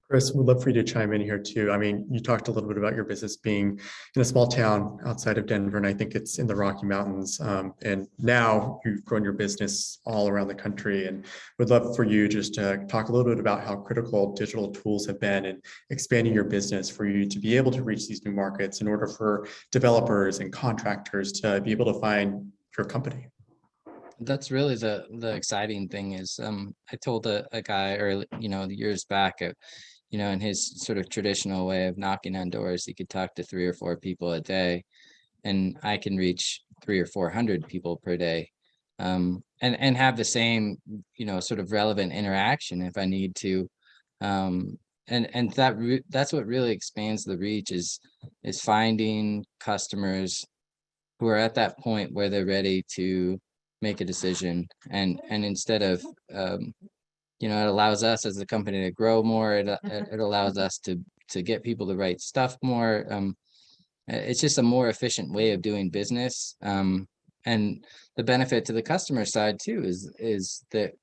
Chris, we'd love for you to chime in here too. I mean, you talked a little bit about your business being in a small town outside of Denver, and I think it's in the Rocky Mountains. And now you've grown your business all around the country, and would love for you just to talk a little bit about how critical digital tools have been in expanding your business for you to be able to reach these new markets in order for developers and contractors to be able to find your company. That's really the exciting thing is I told a guy early, years back, in his sort of traditional way of knocking on doors, he could talk to 3 or 4 people a day, and I can reach 300 or 400 people per day, and have the same, sort of relevant interaction if I need to. And that's what really expands the reach is finding customers who are at that point where they're ready to make a decision, and instead of it allows us as a company to grow more. It allows us to get people to write stuff more. It's just a more efficient way of doing business. And the benefit to the customer side too is that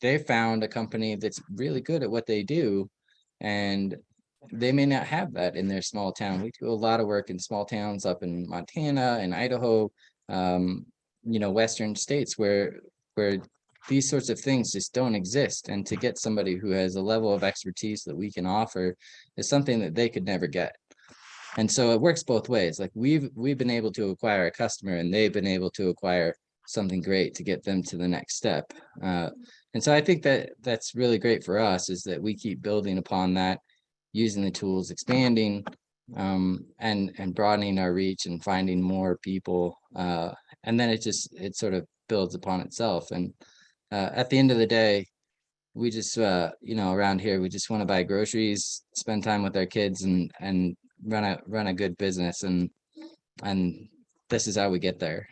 they found a company that's really good at what they do, and they may not have that in their small town. We do a lot of work in small towns up in Montana and Idaho, Western states where these sorts of things just don't exist. And to get somebody who has a level of expertise that we can offer is something that they could never get. And so it works both ways. Like we've been able to acquire a customer, and they've been able to acquire something great to get them to the next step. And so I think that's really great for us, is that we keep building upon that, using the tools, expanding, and broadening our reach and finding more people. And then it sort of builds upon itself. And at the end of the day, we just, around here, we just want to buy groceries, spend time with our kids, and run a good business. And this is how we get there.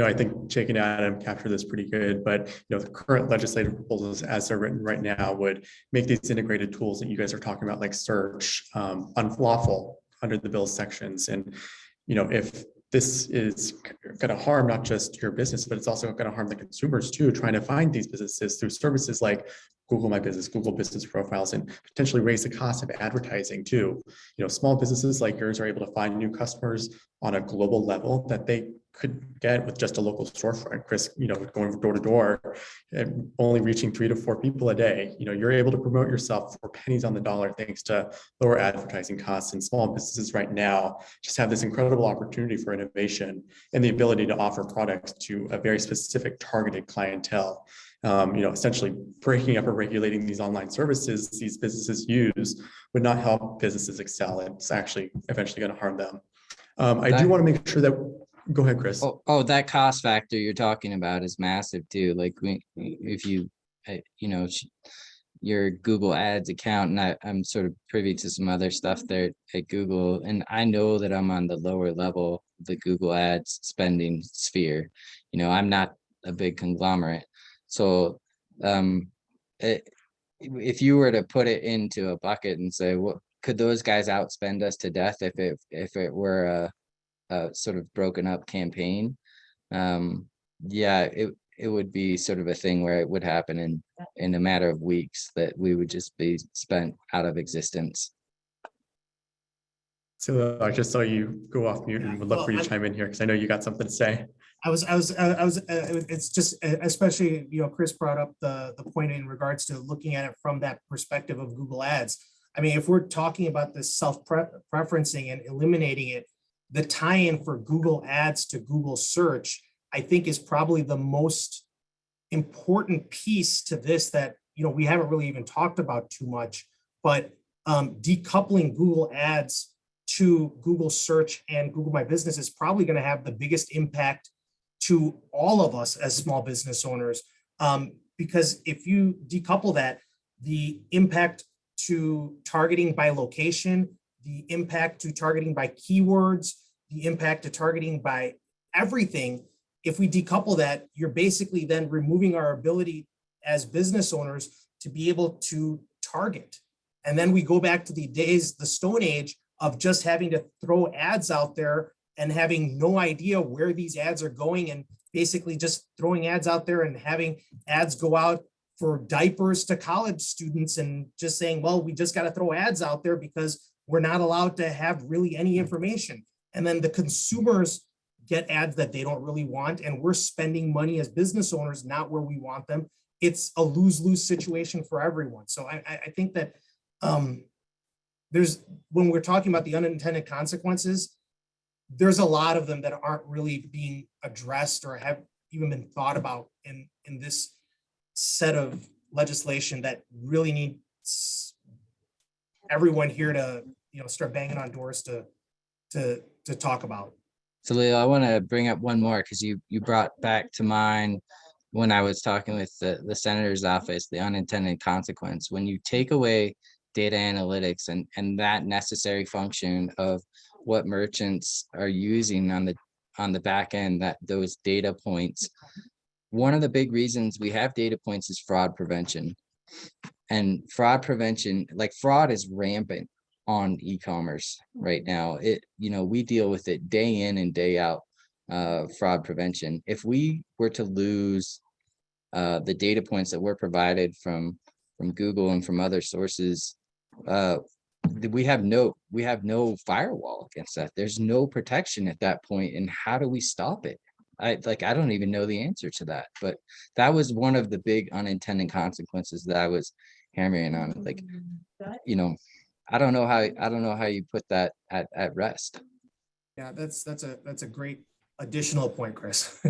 I think Jake and Adam captured this pretty good, but the current legislative proposals as they're written right now would make these integrated tools that you guys are talking about, like search, unlawful under the bill's sections. And if this is going to harm not just your business, but it's also going to harm the consumers too, trying to find these businesses through services like Google My Business, Google Business Profiles, and potentially raise the cost of advertising too. Small businesses like yours are able to find new customers on a global level that they could get with just a local storefront. Chris, going door to door and only reaching 3 to 4 people a day, you're able to promote yourself for pennies on the dollar thanks to lower advertising costs. And small businesses right now just have this incredible opportunity for innovation and the ability to offer products to a very specific targeted clientele. Essentially breaking up or regulating these online services these businesses use would not help businesses excel. It's actually eventually going to harm them. I do want to make sure that, go ahead, Chris. Oh, that cost factor you're talking about is massive too. Like if you, your Google Ads account, and I'm sort of privy to some other stuff there at Google, and I know that I'm on the lower level of the Google Ads spending sphere. I'm not a big conglomerate. So if you were to put it into a bucket and say, what could those guys outspend us to death if it were a sort of broken up campaign? It would be sort of a thing where it would happen in a matter of weeks, that we would just be spent out of existence. So I just saw you go off mute, and would love for you to chime in here because I know you got something to say. It's just, especially, Chris brought up the point in regards to looking at it from that perspective of Google Ads. I mean, if we're talking about this self-preferencing and eliminating it, the tie-in for Google Ads to Google search, I think, is probably the most important piece to this that, we haven't really even talked about too much, but decoupling Google Ads to Google search and Google My Business is probably going to have the biggest impact to all of us as small business owners. Because if you decouple that, the impact to targeting by location, the impact to targeting by keywords, the impact to targeting by everything, if we decouple that, you're basically then removing our ability as business owners to be able to target. And then we go back to the Stone Age of just having to throw ads out there and having no idea where these ads are going, and basically just throwing ads out there and having ads go out for diapers to college students and just saying, well, we just got to throw ads out there because we're not allowed to have really any information. And then the consumers get ads that they don't really want, and we're spending money as business owners not where we want them. It's a lose-lose situation for everyone. So I think that when we're talking about the unintended consequences, there's a lot of them that aren't really being addressed or have even been thought about in this set of legislation that really needs everyone here to, start banging on doors to talk about. So Leo, I want to bring up one more because you brought back to mind when I was talking with the senator's office, the unintended consequence. When you take away data analytics and that necessary function of what merchants are using on the back end, that those data points, one of the big reasons we have data points is fraud prevention. And fraud prevention, like fraud is rampant on e-commerce right now. We deal with it day in and day out, fraud prevention. If we were to lose the data points that were provided from Google and from other sources, we have no firewall against that. There's no protection at that point. And how do we stop it? I don't even know the answer to that, but that was one of the big unintended consequences that I was hammering on. I don't know how you put that at rest. Yeah, that's a great additional point, Chris.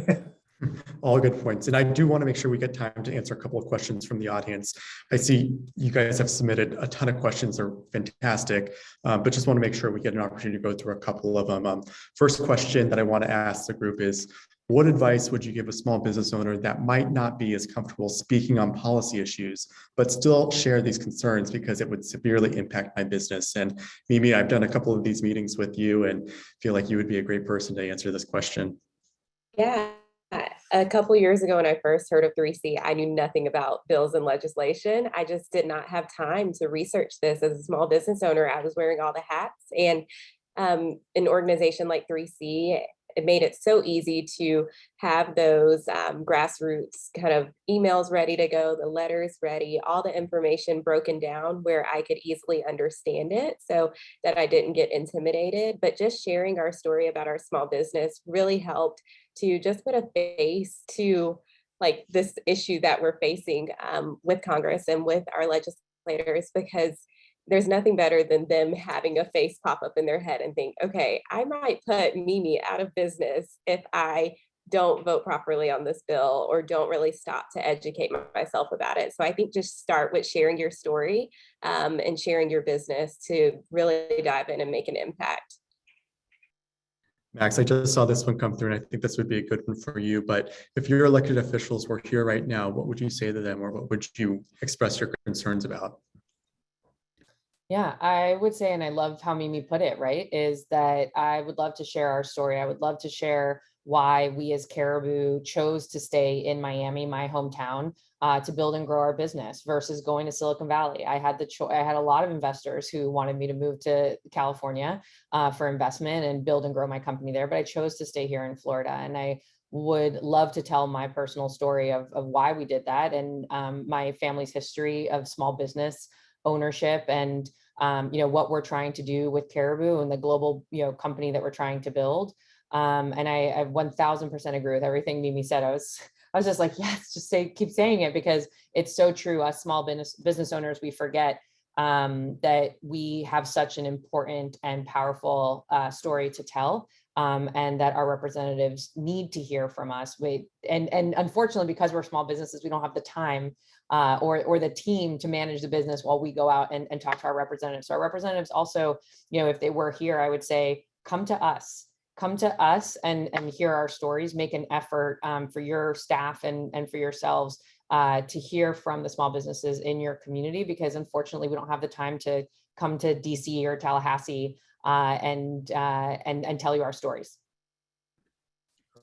All good points. And I do want to make sure we get time to answer a couple of questions from the audience. I see you guys have submitted a ton of questions. They're fantastic, but just want to make sure we get an opportunity to go through a couple of them. First question that I want to ask the group is, what advice would you give a small business owner that might not be as comfortable speaking on policy issues, but still share these concerns because it would severely impact my business? And Mimi, I've done a couple of these meetings with you and feel like you would be a great person to answer this question. Yeah. A couple years ago, when I first heard of 3C, I knew nothing about bills and legislation. I just did not have time to research this. As a small business owner, I was wearing all the hats, and an organization like 3C, it made it so easy to have those grassroots kind of emails ready to go, the letters ready, all the information broken down where I could easily understand it so that I didn't get intimidated. But just sharing our story about our small business really helped to just put a face to like this issue that we're facing with Congress and with our legislators, because there's nothing better than them having a face pop up in their head and think, okay, I might put Mimi out of business if I don't vote properly on this bill or don't really stop to educate myself about it. So I think just start with sharing your story and sharing your business to really dive in and make an impact. Max, I just saw this one come through, and I think this would be a good one for you. But if your elected officials were here right now, what would you say to them, or what would you express your concerns about? Yeah, I would say, and I love how Mimi put it, right, is that I would love to share our story. I would love to share why we as Caribou chose to stay in Miami, my hometown, to build and grow our business versus going to Silicon Valley. I had a lot of investors who wanted me to move to California for investment and build and grow my company there, but I chose to stay here in Florida. And I would love to tell my personal story of why we did that, and my family's history of small business ownership, and what we're trying to do with Caribou and the global company that we're trying to build. And I 1000% agree with everything Mimi said. I was just like, yes, just keep saying it, because it's so true. Us small business owners, we forget that we have such an important and powerful story to tell, and that our representatives need to hear from us. And unfortunately, because we're small businesses, we don't have the time or the team to manage the business while we go out and talk to our representatives. So our representatives also, if they were here, I would say, come to us. come to us and hear our stories, make an effort for your staff and for yourselves to hear from the small businesses in your community, because unfortunately we don't have the time to come to DC or Tallahassee and tell you our stories.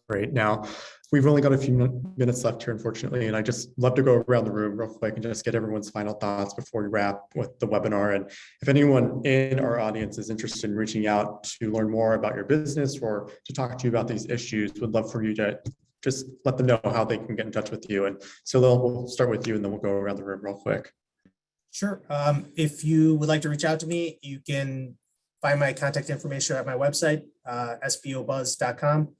Great. Now, we've only got a few minutes left here, unfortunately, and I just love to go around the room real quick and just get everyone's final thoughts before we wrap with the webinar. And if anyone in our audience is interested in reaching out to learn more about your business or to talk to you about these issues, would love for you to just let them know how they can get in touch with you. And so we'll start with you and then we'll go around the room real quick. Sure. If you would like to reach out to me, you can find my contact information at my website, sbobuzz.com.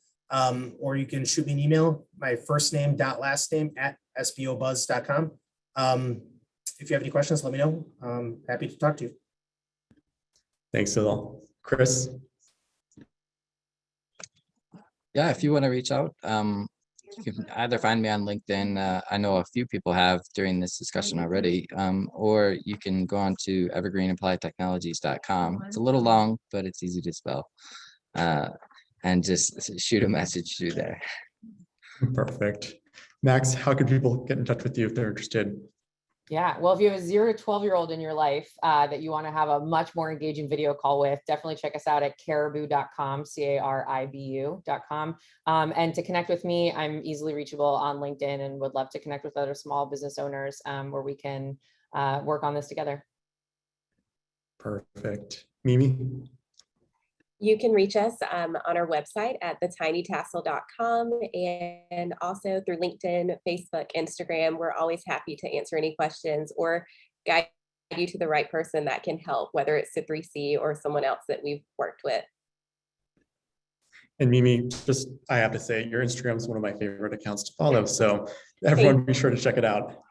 Or you can shoot me an email, my first name dot last name at sbobuzz.com. If you have any questions, let me know. I'm happy to talk to you. Thanks, Cyril. Chris? Yeah, if you want to reach out, you can either find me on LinkedIn. I know a few people have during this discussion already, or you can go on to evergreenappliedtechnologies.com. It's a little long, but it's easy to spell. And just shoot a message through there. Perfect. Max, how can people get in touch with you if they're interested? Yeah, well, if you have a 0 to 12-year-old in your life that you want to have a much more engaging video call with, definitely check us out at caribou.com, CARIBU.com. And to connect with me, I'm easily reachable on LinkedIn and would love to connect with other small business owners where we can work on this together. Perfect. Mimi? You can reach us on our website at thetinytassel.com and also through LinkedIn, Facebook, Instagram. We're always happy to answer any questions or guide you to the right person that can help, whether it's the 3C or someone else that we've worked with. And Mimi, just, I have to say, your Instagram is one of my favorite accounts to follow. So everyone be sure to check it out.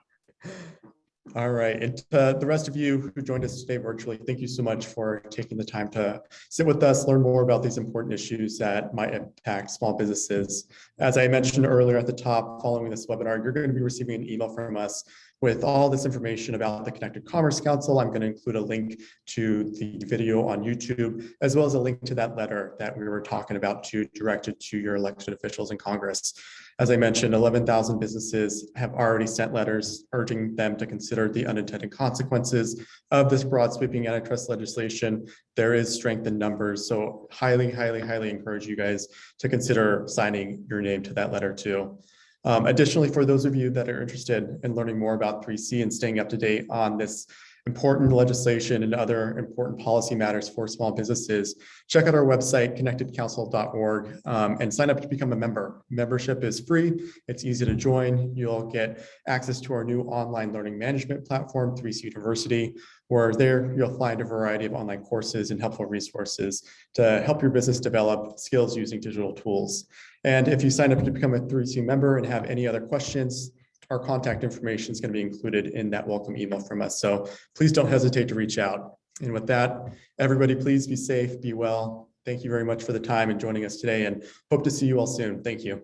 All right. And to the rest of you who joined us today virtually, thank you so much for taking the time to sit with us, learn more about these important issues that might impact small businesses. As I mentioned earlier at the top, following this webinar, you're going to be receiving an email from us with all this information about the Connected Commerce Council. I'm going to include a link to the video on YouTube, as well as a link to that letter that we were talking about directed to your elected officials in Congress. As I mentioned, 11,000 businesses have already sent letters urging them to consider the unintended consequences of this broad sweeping antitrust legislation. There is strength in numbers, so highly, highly, highly encourage you guys to consider signing your name to that letter too. Additionally, for those of you that are interested in learning more about 3C and staying up to date on this important legislation and other important policy matters for small businesses, check out our website, connectedcouncil.org, and sign up to become a member. Membership is free. It's easy to join. You'll get access to our new online learning management platform, 3C University, where there you'll find a variety of online courses and helpful resources to help your business develop skills using digital tools. And if you sign up to become a 3C member and have any other questions, our contact information is going to be included in that welcome email from us. So please don't hesitate to reach out. And with that, everybody, please be safe, be well. Thank you very much for the time and joining us today, and hope to see you all soon. Thank you.